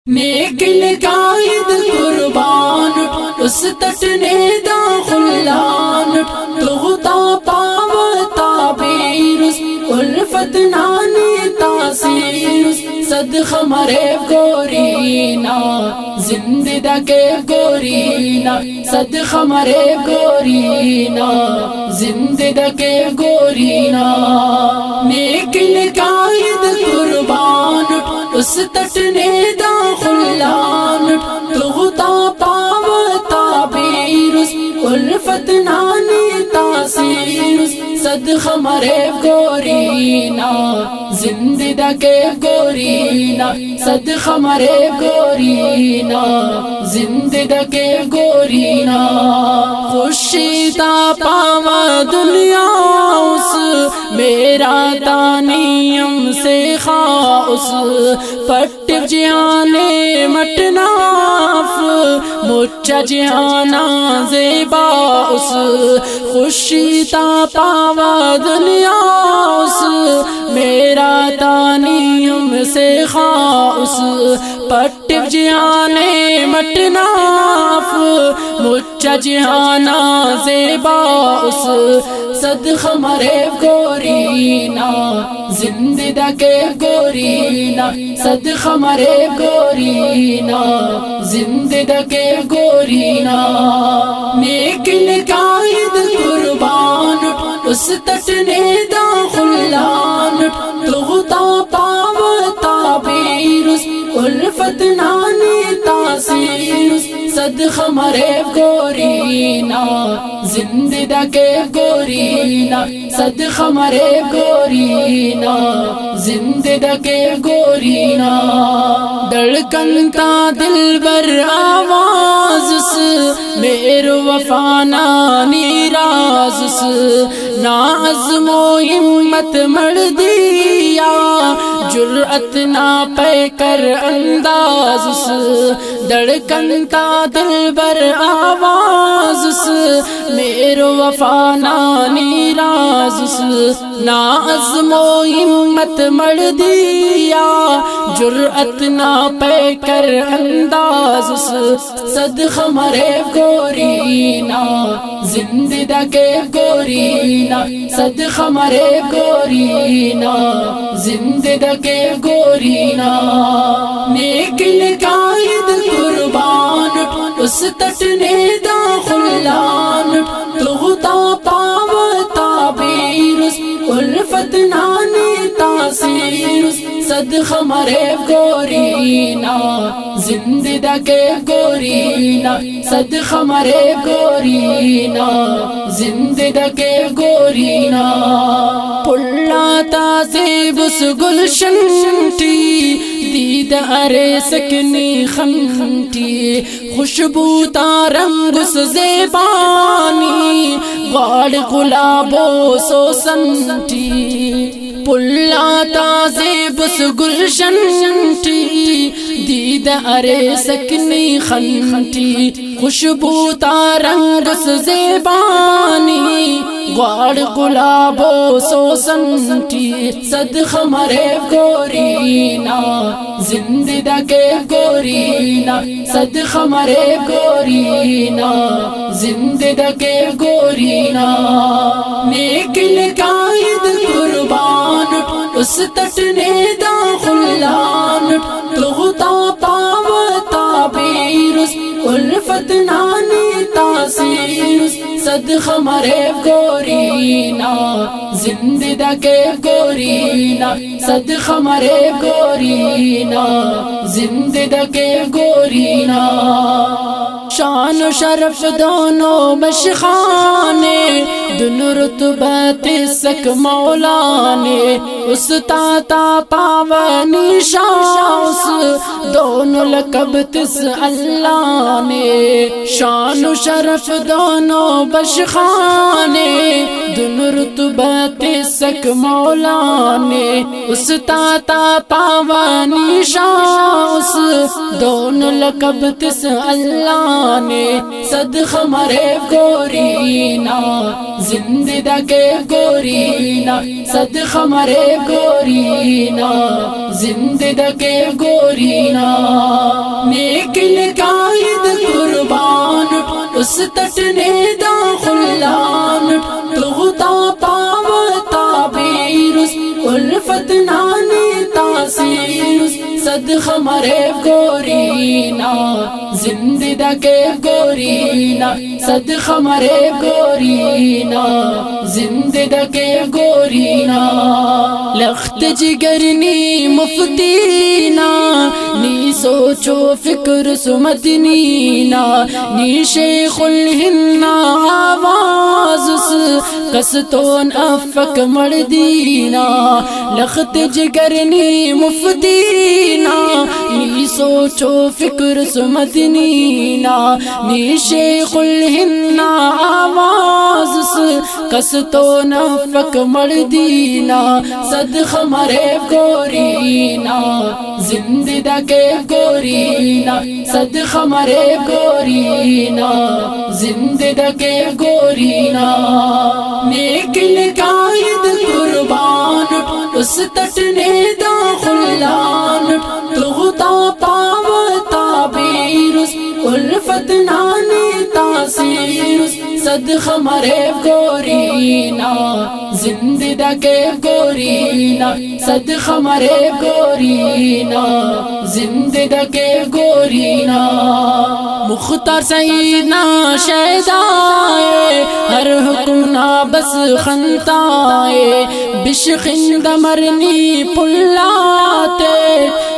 نیک قائد قربان اس تٹنے دا خلان تغتا پاو تعبیر الفت نانی تاثیر صدق مرے گورینا زندہ کے گورینا صدق مرے گورینا زندہ کے گورینا نیک قائد قربان اس تٹنے دا خلان تغتا پاو تعبیر الفت نانی تاثیر صدق مرے گورینا زندہ کے گورینا صدق مرے گورینا زندہ کے گورینا خوشی تا پاوا دنیا اس میرا تانیم سے خاص پٹ جانے مٹناف مچا جانا زیبا اس خوشی تا پاوا دنیا اس میرا تانیم سے خاص پٹ جانے مٹناف مچا جانا زیبا اس صدق مرے گورینا زندہ کے گورینا صدق مرے گورینا زندہ کے گورینا نیک قائد قربان اس تٹنے دا خلان تغتا پاو تعبیر الفت نانی تاثیر صدق مرے گورینا زندہ کے گورینا صدق مرے گورینا زندہ کے گورینا دھڑکن تا دل بر آواز میرے وفانا نیراز نا عزم و ہمت مر دیا جرأت نہ پے کر انداز دھڑکن تا دل بر آواز میرے وفانا نیراز نا عزم و ہمت مر دیا جرأت نہ پے کر انداز صدق مرے گورینا زندہ کے گورینا صدق مرے گورینا زندہ کے گورینا نیک قائد قربان اس تٹنے دا خلان تغتا پاو تعبیر الفت نانی تاثیر صدق مرے گورینا زندہ کے گورینا صدق مرے گورینا زندہ کے گورینا پلا تازیب اس گلشن ٹی دید ارے سکنی خنٹی خوشبو تارنگ اس زیبانی غاڑ گلابو سوسنٹی پلا تازیب اس گلشن ٹی دید ارے سکنی خنٹی خوشبو تارنگ اس زیبانی غاڑ گلابو سوسنٹی صدق مرے گورینا زندہ کے گورینا صدق مرے گورینا زندہ کے گورینا نیک قائد قربان اس تٹنے دا خلان تغتا پاو تعبیر الفت نانی تاثیر صدق مرے گورینا زندہ کے گورینا صدق مرے گورینا زندہ کے گورینا شان و شرف دونوں مشخانے دونوں رتبت سک مولانے اس تاتا پاونی شاس دونوں لقب تس اللہ نے شان و شرف دونوں بشخانے دونوں رتبت سک مولانے اس تاتا پاونی شاس دونوں لقب تس اللہ نے صدقہ مرے گورینا زندہ دا کے گورینا صدقہ مرے گورینا زندہ دا کے گورینا نیک لقائد قربان اس تٹنے دا خلان تغتا پاوتا بیرس الفت نانی تاثیرس صدقہ مرے گورینا زندہ دا کے گورینا صدقہ مرے گورینا زندہ دا کے گورینا لخت جگرنی مفتینا نی سوچو فکر سمدنینا نی شیخ الہنا آواز کستون افک مردینا لخت جگرنی مفتینا نی سوچو فکر سمدنینا نی شیخ الہنا آواز کستون افک مردینا صدقہ مرے گورینا زندہ دا کے گورینا صدقہ مرے گورینا زندہ دا کے گورینا نیک لقائد قربان اس تٹنے دا خلان تغتا پاوتا بیرس الفت نانی تاثیرس صدقہ مرے گورینا زندہ دا کے گورینا صدقہ مرے گورینا زندہ دا کے گورینا مختار سیدنا شہدائے ہر حکم نا بس خنتائے بشخند مرنی پلاتے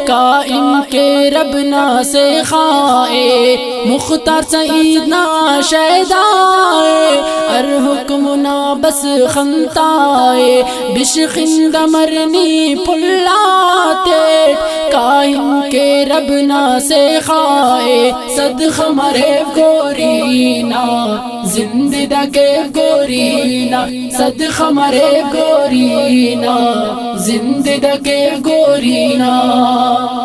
قائم کے رب نا سے خائے مختار سیدنا شہدائے ہر حکم نا بس خنتائے بشخند مرنی پلاتے قائم کے رب نا سے خائے صدقہ مرے گورینا زندہ دا کے گورینا صدقہ مرے گورینا زندہ دا کے گورینا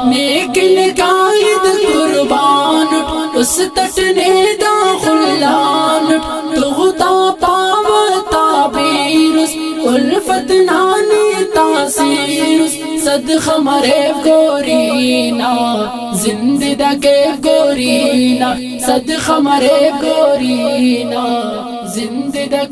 نیک لقائد قربان اس تٹنے دا خلان تغتا پاوتا بیرس الفت نانی تاثیرس صدقہ مرے گورینا زندہ دا کے گورینا صدقہ مرے گورینا زندہ دا